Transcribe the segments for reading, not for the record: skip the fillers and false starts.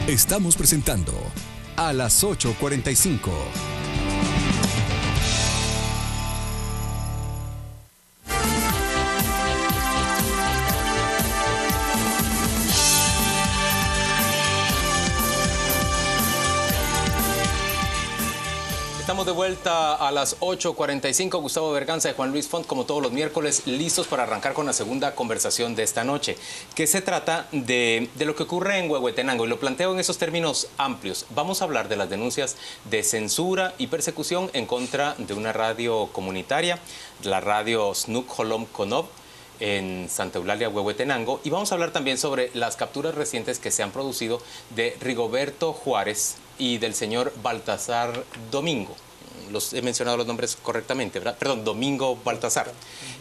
Estamos presentando a las 8:45. Estamos de vuelta a las 8:45. Gustavo Berganza y Juan Luis Font, como todos los miércoles, listos para arrancar con la segunda conversación de esta noche, que se trata de lo que ocurre en Huehuetenango, y lo planteo en esos términos amplios. Vamos a hablar de las denuncias de censura y persecución en contra de una radio comunitaria, la radio Snuk Holom Konov, en Santa Eulalia, Huehuetenango, y vamos a hablar también sobre las capturas recientes que se han producido de Rigoberto Juárez y del señor Baltasar Domingo. He mencionado los nombres correctamente, ¿verdad? Perdón, Domingo Baltasar.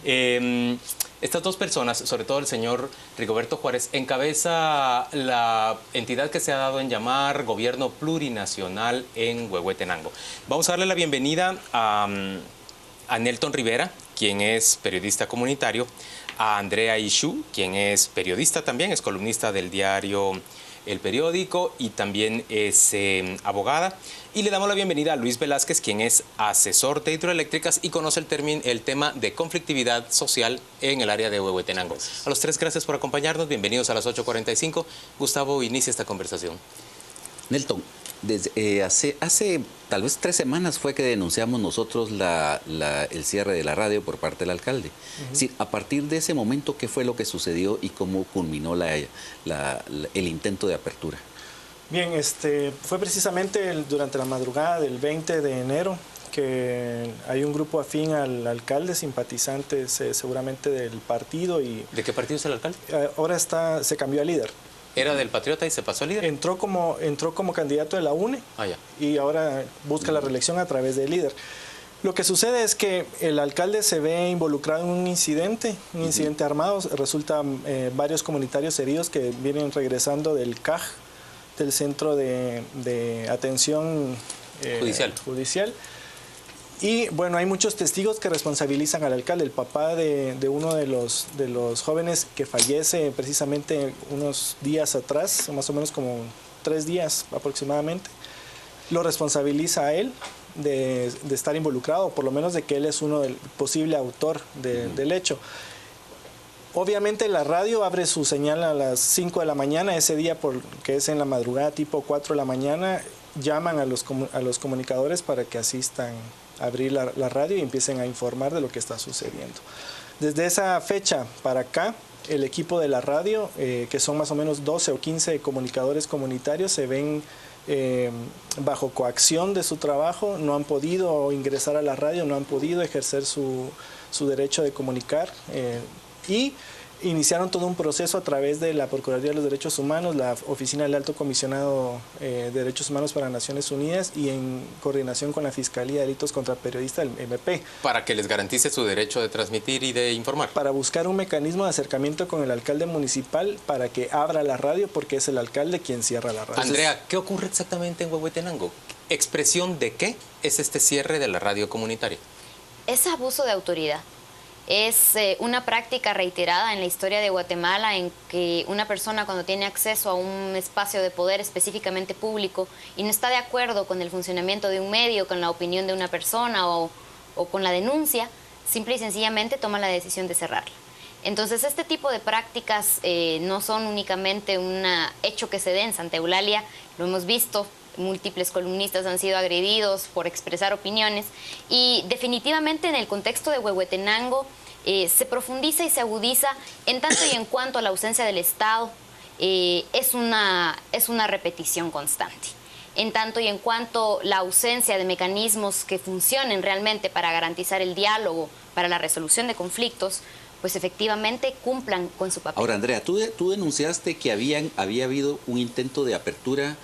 Estas dos personas, sobre todo el señor Rigoberto Juárez, encabeza la entidad que se ha dado en llamar Gobierno Plurinacional en Huehuetenango. Vamos a darle la bienvenida a Nelton Rivera, quien es periodista comunitario, a Andrea Ishu, quien es periodista también, es columnista del diario El Periódico y también es abogada. Y le damos la bienvenida a Luis Velázquez, quien es asesor de hidroeléctricas y conoce el tema de conflictividad social en el área de Huehuetenango. A los tres, gracias por acompañarnos. Bienvenidos a las 8:45. Gustavo, inicia esta conversación. Nelton, desde, hace tal vez 3 semanas fue que denunciamos nosotros el cierre de la radio por parte del alcalde. Sí, a partir de ese momento, ¿qué fue lo que sucedió y cómo culminó el intento de apertura? Bien, fue precisamente durante la madrugada del 20 de enero que hay un grupo afín al alcalde, simpatizantes seguramente del partido. ¿De qué partido es el alcalde? Ahora se cambió a líder. ¿Era del Patriota y se pasó a líder? Entró como candidato de la UNE y ahora busca la reelección a través de líder. Lo que sucede es que el alcalde se ve involucrado en un incidente armado. Resultan varios comunitarios heridos que vienen regresando del CAJ, del Centro de Atención Judicial. Y bueno, hay muchos testigos que responsabilizan al alcalde. El papá de uno de los jóvenes que fallece precisamente unos días atrás, más o menos como 3 días aproximadamente, lo responsabiliza a él de estar involucrado, por lo menos de que él es uno del posible autor del hecho. Obviamente la radio abre su señal a las 5 de la mañana, ese día, porque es en la madrugada, tipo 4 de la mañana, llaman a los comunicadores para que asistan a abrir la radio y empiecen a informar de lo que está sucediendo. Desde esa fecha para acá, el equipo de la radio, que son más o menos 12 o 15 comunicadores comunitarios, se ven bajo coacción de su trabajo, no han podido ingresar a la radio, no han podido ejercer su derecho de comunicar y iniciaron todo un proceso a través de la Procuraduría de los Derechos Humanos, la Oficina del Alto Comisionado de Derechos Humanos para Naciones Unidas y en coordinación con la Fiscalía de Delitos contra Periodistas, el MP. Para que les garantice su derecho de transmitir y de informar. Para buscar un mecanismo de acercamiento con el alcalde municipal para que abra la radio, porque es el alcalde quien cierra la radio. Andrea, ¿qué ocurre exactamente en Huehuetenango? ¿Expresión de qué es este cierre de la radio comunitaria? Es abuso de autoridad. Es una práctica reiterada en la historia de Guatemala en que una persona cuando tiene acceso a un espacio de poder específicamente público y no está de acuerdo con el funcionamiento de un medio, con la opinión de una persona o con la denuncia, simple y sencillamente toma la decisión de cerrarla. Entonces este tipo de prácticas no son únicamente un hecho que se dé en Santa Eulalia, lo hemos visto. Múltiples columnistas han sido agredidos por expresar opiniones y definitivamente en el contexto de Huehuetenango se profundiza y se agudiza en tanto y en cuanto a la ausencia del Estado es una repetición constante. En tanto y en cuanto la ausencia de mecanismos que funcionen realmente para garantizar el diálogo, para la resolución de conflictos, pues efectivamente cumplan con su papel. Ahora, Andrea, tú denunciaste que había habido un intento de apertura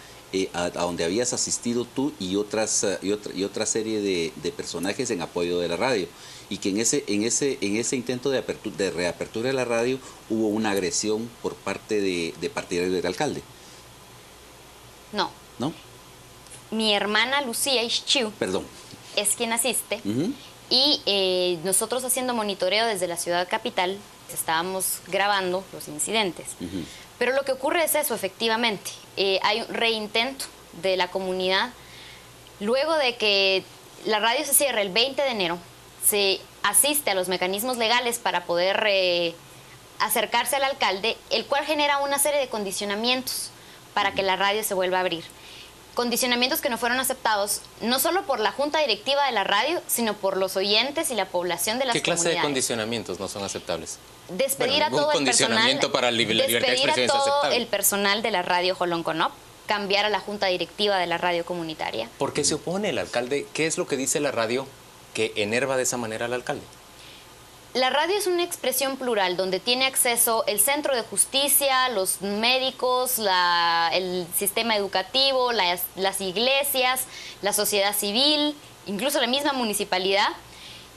a donde habías asistido tú y otra serie de personajes en apoyo de la radio, y que en ese intento de reapertura de la radio hubo una agresión por parte de partidarios del alcalde. No. ¿No? Mi hermana Lucía Ischiu es quien asiste y nosotros haciendo monitoreo desde la ciudad capital estábamos grabando los incidentes. Pero lo que ocurre es eso, efectivamente. Hay un reintento de la comunidad. Luego de que la radio se cierre el 20 de enero, se asiste a los mecanismos legales para poder acercarse al alcalde, el cual genera una serie de condicionamientos para que la radio se vuelva a abrir. Condicionamientos que no fueron aceptados no solo por la junta directiva de la radio, sino por los oyentes y la población de las comunidades. ¿Qué clase de condicionamientos no son aceptables? Despedir a todo el personal, despedir a todo el personal de la radio Jolonconop, cambiar a la junta directiva de la radio comunitaria. ¿Por qué se opone el alcalde? ¿Qué es lo que dice la radio que enerva de esa manera al alcalde? La radio es una expresión plural donde tiene acceso el centro de justicia, los médicos, el sistema educativo, las iglesias, la sociedad civil, incluso la misma municipalidad.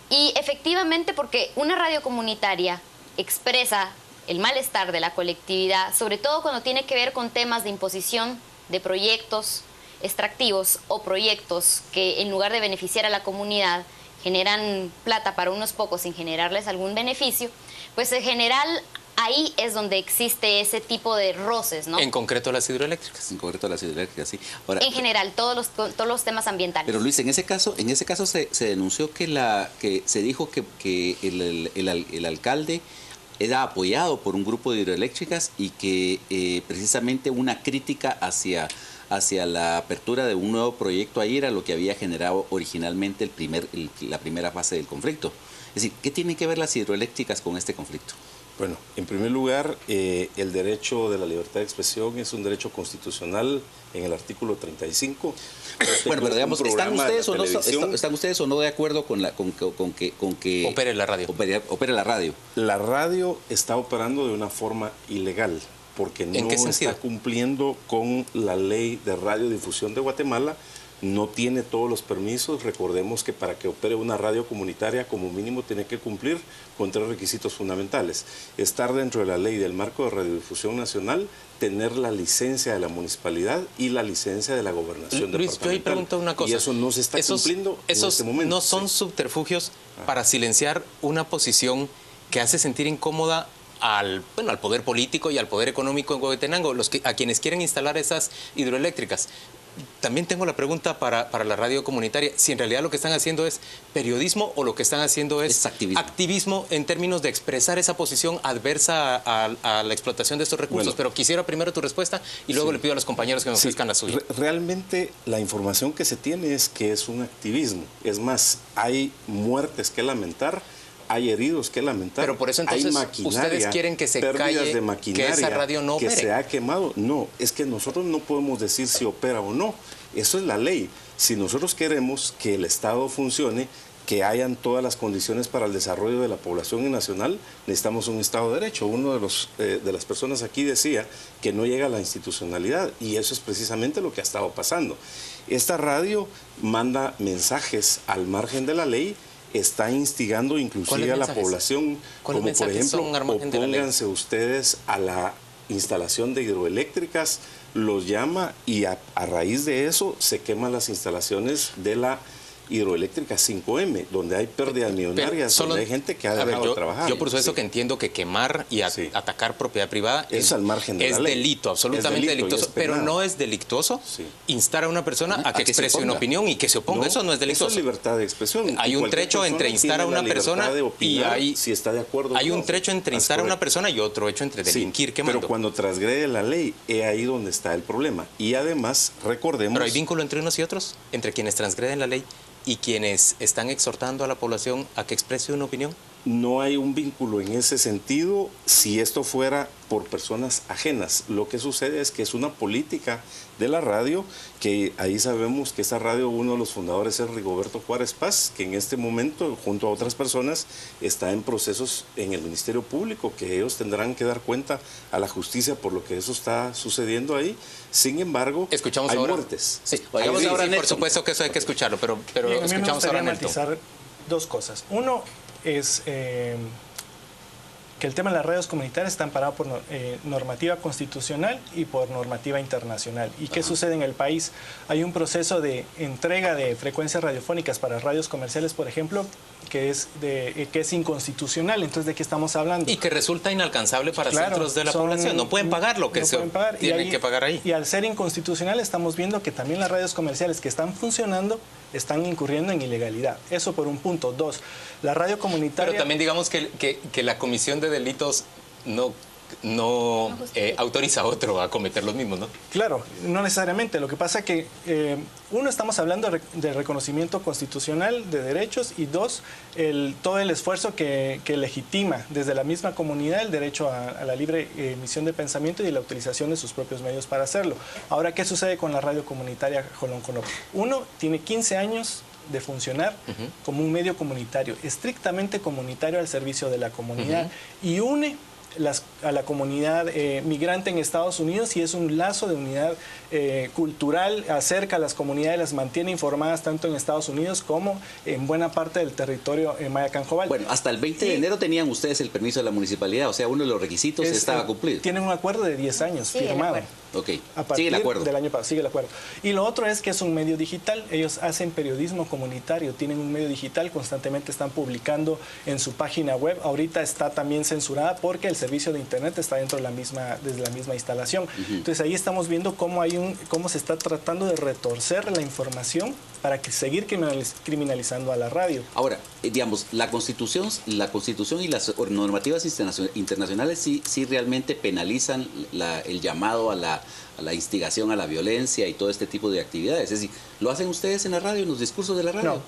Y efectivamente, porque una radio comunitaria expresa el malestar de la colectividad, sobre todo cuando tiene que ver con temas de imposición de proyectos extractivos o proyectos que en lugar de beneficiar a la comunidad generan plata para unos pocos sin generarles algún beneficio, pues en general ahí es donde existe ese tipo de roces, ¿no? En concreto las hidroeléctricas. En concreto las hidroeléctricas, sí. Ahora, en general, todos los temas ambientales. Pero Luis, en ese caso se denunció que se dijo que el alcalde era apoyado por un grupo de hidroeléctricas y que precisamente una crítica hacia la apertura de un nuevo proyecto ahí era lo que había generado originalmente la primera fase del conflicto. Es decir, ¿qué tienen que ver las hidroeléctricas con este conflicto? Bueno, en primer lugar, el derecho de la libertad de expresión es un derecho constitucional en el artículo 35. Bueno, pero digamos, ¿están ustedes o no de acuerdo con que opere la radio? Opere la radio. La radio está operando de una forma ilegal, porque no está cumpliendo con la ley de radiodifusión de Guatemala, no tiene todos los permisos. Recordemos que para que opere una radio comunitaria, como mínimo tiene que cumplir con 3 requisitos fundamentales: estar dentro de la ley del marco de radiodifusión nacional, tener la licencia de la municipalidad y la licencia de la gobernación Luis, yo ahí pregunto una cosa. Y eso no se está cumpliendo en este momento. ¿No son subterfugios para silenciar una posición que hace sentir incómoda al poder político y al poder económico en Huehuetenango, a quienes quieren instalar esas hidroeléctricas? También tengo la pregunta para la radio comunitaria, si en realidad lo que están haciendo es periodismo o lo que están haciendo es activismo en términos de expresar esa posición adversa a la explotación de estos recursos. Bueno, pero quisiera primero tu respuesta y luego le pido a los compañeros que me ofrezcan la suya. Realmente la información que se tiene es que es un activismo. Es más, hay muertes que lamentar, hay heridos que lamentar. Pero por eso entonces ustedes quieren que se calle, de maquinaria, que esa radio no opere. Que se ha quemado. No, es que nosotros no podemos decir si opera o no. Eso es la ley. Si nosotros queremos que el Estado funcione, que hayan todas las condiciones para el desarrollo de la población nacional, necesitamos un Estado de Derecho. Uno de las personas aquí decía que no llega a la institucionalidad, y eso es precisamente lo que ha estado pasando. Esta radio manda mensajes al margen de la ley, está instigando inclusive a la población, como por ejemplo, opónganse ustedes a la instalación de hidroeléctricas, los llama, y a raíz de eso se queman las instalaciones de la hidroeléctrica 5M, donde hay pérdidas millonarias, donde hay gente que ha dejado de trabajar. Yo por supuesto que entiendo que quemar y atacar propiedad privada es al margen de la ley. Delito, absolutamente delictuoso, pero no es delictuoso instar a una persona a que exprese una opinión y que se oponga. Eso no es delictuoso. Eso es libertad de expresión. Hay un trecho entre instar a una persona y si está de acuerdo. Hay un trecho entre instar a una persona y otro hecho entre delinquir quemando. Pero cuando transgrede la ley, es ahí donde está el problema. Y además, recordemos... ¿Pero hay vínculo entre unos y otros? ¿Entre quienes transgreden la ley y quienes están exhortando a la población a que exprese una opinión? No hay un vínculo en ese sentido si esto fuera por personas ajenas. Lo que sucede es que es una política de la radio, que ahí sabemos que esta radio, uno de los fundadores es Rigoberto Juárez Paz, que en este momento, junto a otras personas, está en procesos en el Ministerio Público, que ellos tendrán que dar cuenta a la justicia por lo que eso está sucediendo ahí. Sin embargo, hay muertes. Sí, por supuesto que eso hay que escucharlo, pero escuchamos ahora, Nelton. Matizar 2 cosas. Uno es que el tema de las radios comunitarias está amparado por normativa constitucional y por normativa internacional. ¿Y qué sucede en el país? Hay un proceso de entrega de frecuencias radiofónicas para radios comerciales, por ejemplo, que es inconstitucional. Entonces, ¿de qué estamos hablando? Y que resulta inalcanzable para centros de la población. No pueden pagar lo que tienen que pagar ahí. Y al ser inconstitucional estamos viendo que también las radios comerciales que están funcionando están incurriendo en ilegalidad. Eso por un punto. 2, la radio comunitaria... Pero también digamos que la comisión de delitos no autoriza a otro a cometer los mismos, ¿no? Claro, no necesariamente. Lo que pasa es que, uno, estamos hablando de reconocimiento constitucional de derechos, y 2, todo el esfuerzo que legitima desde la misma comunidad el derecho a la libre emisión de pensamiento y la utilización de sus propios medios para hacerlo. Ahora, ¿qué sucede con la radio comunitaria Jolón Conoco? Uno, tiene 15 años de funcionar como un medio comunitario, estrictamente comunitario al servicio de la comunidad, y une a la comunidad migrante en Estados Unidos, y es un lazo de unidad cultural, acerca a las comunidades, las mantiene informadas tanto en Estados Unidos como en buena parte del territorio Maya Canjobal. Bueno, hasta el 20 de enero tenían ustedes el permiso de la municipalidad, o sea, uno de los requisitos estaba cumplido. Tienen un acuerdo de 10 años firmado. Ok, a partir sigue el acuerdo. Del año pasado, sigue el acuerdo. Y lo otro es que es un medio digital. Ellos hacen periodismo comunitario, tienen un medio digital, constantemente están publicando en su página web. Ahorita está también censurada porque el servicio de internet está dentro de la misma instalación. Entonces ahí estamos viendo cómo se está tratando de retorcer la información para seguir criminalizando a la radio. Ahora, digamos, la Constitución y las normativas internacionales sí realmente penalizan el llamado a la instigación a la violencia y todo este tipo de actividades. Es decir, ¿lo hacen ustedes en la radio, en los discursos de la radio?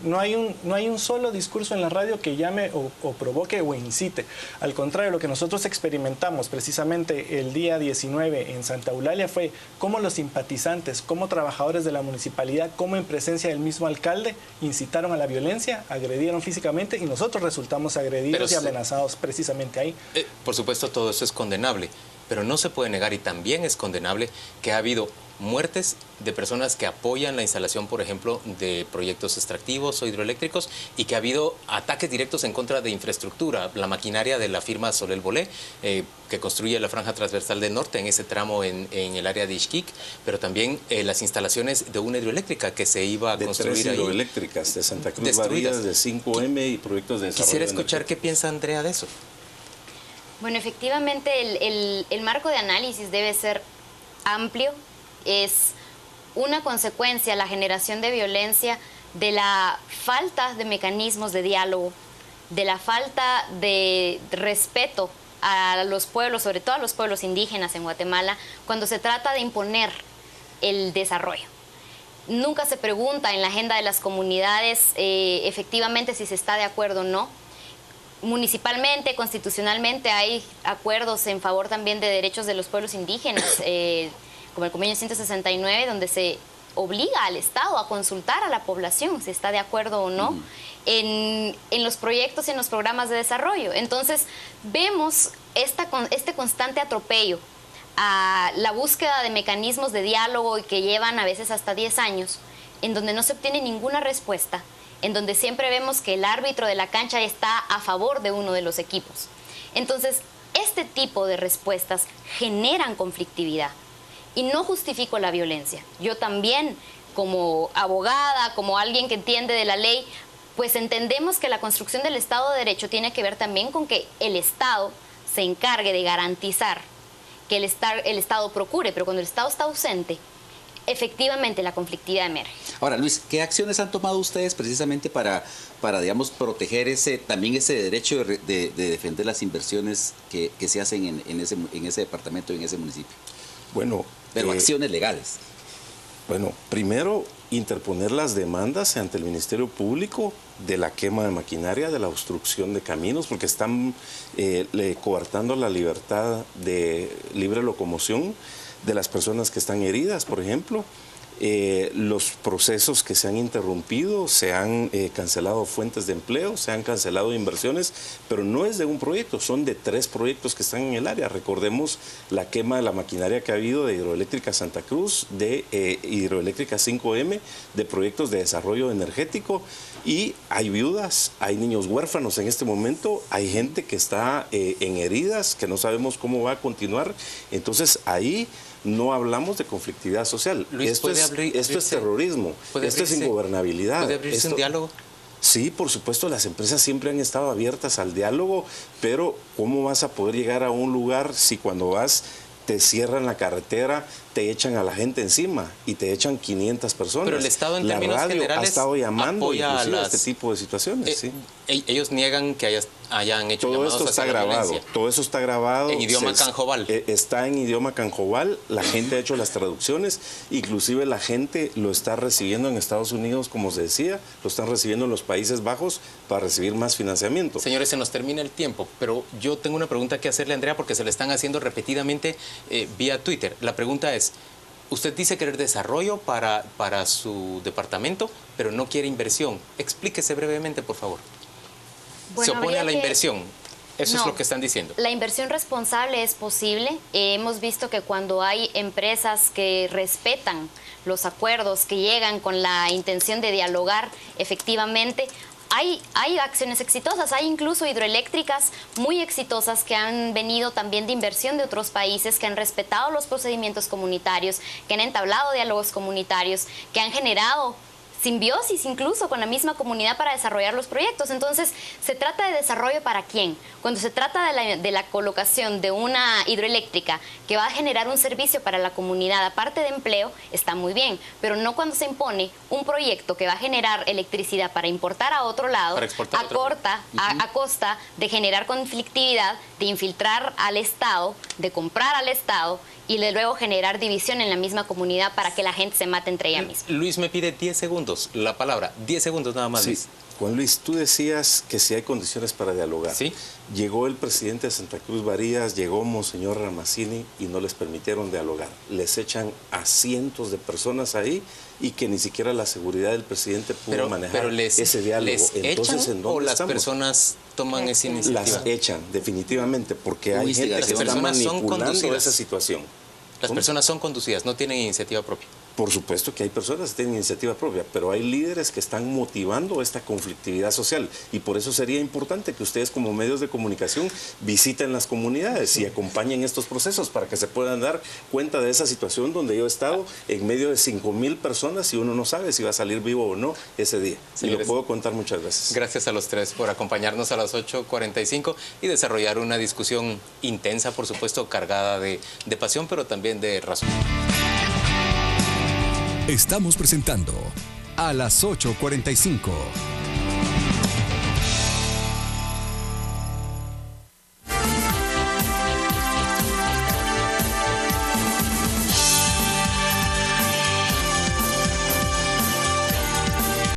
No hay un solo discurso en la radio que llame o provoque o incite. Al contrario, lo que nosotros experimentamos precisamente el día 19 en Santa Eulalia fue cómo los simpatizantes, como trabajadores de la municipalidad, como en presencia del mismo alcalde, incitaron a la violencia, agredieron físicamente, y nosotros resultamos agredidos y amenazados precisamente ahí. Por supuesto, todo eso es condenable, pero no se puede negar, y también es condenable, que ha habido muertes de personas que apoyan la instalación, por ejemplo, de proyectos extractivos o hidroeléctricos, y que ha habido ataques directos en contra de infraestructura, la maquinaria de la firma Solel Bolé, que construye la franja transversal del norte en ese tramo en el área de Ixquic, pero también las instalaciones de una hidroeléctrica que se iba a construir ahí. De 3 hidroeléctricas, de Santa Cruz Varillas, de 5M y proyectos de desarrollo. Quisiera escuchar qué piensa Andrea de eso. Bueno, efectivamente el marco de análisis debe ser amplio. Es una consecuencia la generación de violencia de la falta de mecanismos de diálogo, de la falta de respeto a los pueblos, sobre todo a los pueblos indígenas en Guatemala, cuando se trata de imponer el desarrollo. Nunca se pregunta en la agenda de las comunidades efectivamente si se está de acuerdo o no. Municipalmente, constitucionalmente, hay acuerdos en favor también de derechos de los pueblos indígenas, como el convenio 169, donde se obliga al Estado a consultar a la población si está de acuerdo o no en los proyectos y en los programas de desarrollo. Entonces, vemos este constante atropello a la búsqueda de mecanismos de diálogo, y que llevan a veces hasta 10 años, en donde no se obtiene ninguna respuesta, en donde siempre vemos que el árbitro de la cancha está a favor de uno de los equipos. Entonces, este tipo de respuestas generan conflictividad. Y no justifico la violencia. Yo también, como abogada, como alguien que entiende de la ley, pues entendemos que la construcción del Estado de Derecho tiene que ver también con que el Estado se encargue de garantizar que el Estado procure, pero cuando el Estado está ausente, efectivamente la conflictividad emerge. Ahora, Luis, ¿qué acciones han tomado ustedes precisamente para digamos, proteger también ese derecho de defender las inversiones que se hacen en ese departamento, en ese municipio? Bueno, pero acciones legales. Bueno, primero, interponer las demandas ante el Ministerio Público de la quema de maquinaria, de la obstrucción de caminos, porque están coartando la libertad de libre locomoción de las personas que están heridas, por ejemplo. Los procesos que se han interrumpido, se han cancelado fuentes de empleo, se han cancelado inversiones, pero no es de un proyecto, son de 3 proyectos que están en el área. Recordemos la quema de la maquinaria que ha habido de Hidroeléctrica Santa Cruz, de Hidroeléctrica 5M, de proyectos de desarrollo energético. Y hay viudas, hay niños huérfanos en este momento, hay gente que está en heridas, que no sabemos cómo va a continuar. Entonces ahí no hablamos de conflictividad social. Luis, esto es terrorismo, esto es ingobernabilidad. ¿Puede abrirse un diálogo? Sí, por supuesto, las empresas siempre han estado abiertas al diálogo, pero ¿cómo vas a poder llegar a un lugar si cuando vas te cierran la carretera, te echan a la gente encima y te echan 500 personas? Pero el Estado en la términos radio generales ha estado llamando inclusive a este tipo de situaciones. Sí. Ellos niegan que hayan hecho todo llamados esto está hacia la grabado, violencia. todo eso está grabado. En idioma canjobal. Está en idioma canjobal, la gente ha hecho las traducciones, inclusive la gente lo está recibiendo en Estados Unidos, como se decía, lo están recibiendo en los Países Bajos para recibir más financiamiento. Señores, se nos termina el tiempo, pero yo tengo una pregunta que hacerle a Andrea porque se le están haciendo repetidamente vía Twitter. La pregunta es, usted dice querer desarrollo para su departamento, pero no quiere inversión. Explíquese brevemente, por favor. Bueno, se opone a la inversión. Eso no, es lo que están diciendo. La inversión responsable es posible. Hemos visto que cuando hay empresas que respetan los acuerdos, que llegan con la intención de dialogar efectivamente, hay acciones exitosas, hay incluso hidroeléctricas muy exitosas que han venido también de inversión de otros países, que han respetado los procedimientos comunitarios, que han entablado diálogos comunitarios, que han generado simbiosis incluso con la misma comunidad para desarrollar los proyectos. Entonces, ¿se trata de desarrollo para quién? Cuando se trata de la colocación de una hidroeléctrica que va a generar un servicio para la comunidad, aparte de empleo, está muy bien, pero no cuando se impone un proyecto que va a generar electricidad para importar a otro lado, a costa de generar conflictividad, de infiltrar al Estado, de comprar al Estado y de luego generar división en la misma comunidad para que la gente se mate entre ella misma. Luis me pide 10 segundos, la palabra, 10 segundos nada más. Sí. Luis. Juan Luis, tú decías que si hay condiciones para dialogar. ¿Sí? Llegó el presidente de Santa Cruz Barías, llegó Monseñor Ramazzini y no les permitieron dialogar. Les echan a cientos de personas ahí y que ni siquiera la seguridad del presidente pudo manejar ese diálogo. Entonces, ¿en dónde las personas toman esa iniciativa? Las echan, definitivamente, porque hay gente que está manipulando esa situación. Las personas son conducidas, no tienen iniciativa propia. Por supuesto que hay personas que tienen iniciativa propia, pero hay líderes que están motivando esta conflictividad social y por eso sería importante que ustedes como medios de comunicación visiten las comunidades y acompañen estos procesos para que se puedan dar cuenta de esa situación donde yo he estado en medio de 5,000 personas y uno no sabe si va a salir vivo o no ese día. Señores, y lo puedo contar muchas veces. Gracias a los tres por acompañarnos a las 8:45 y desarrollar una discusión intensa, por supuesto, cargada de pasión, pero también de razón. Estamos presentando a las 8:45.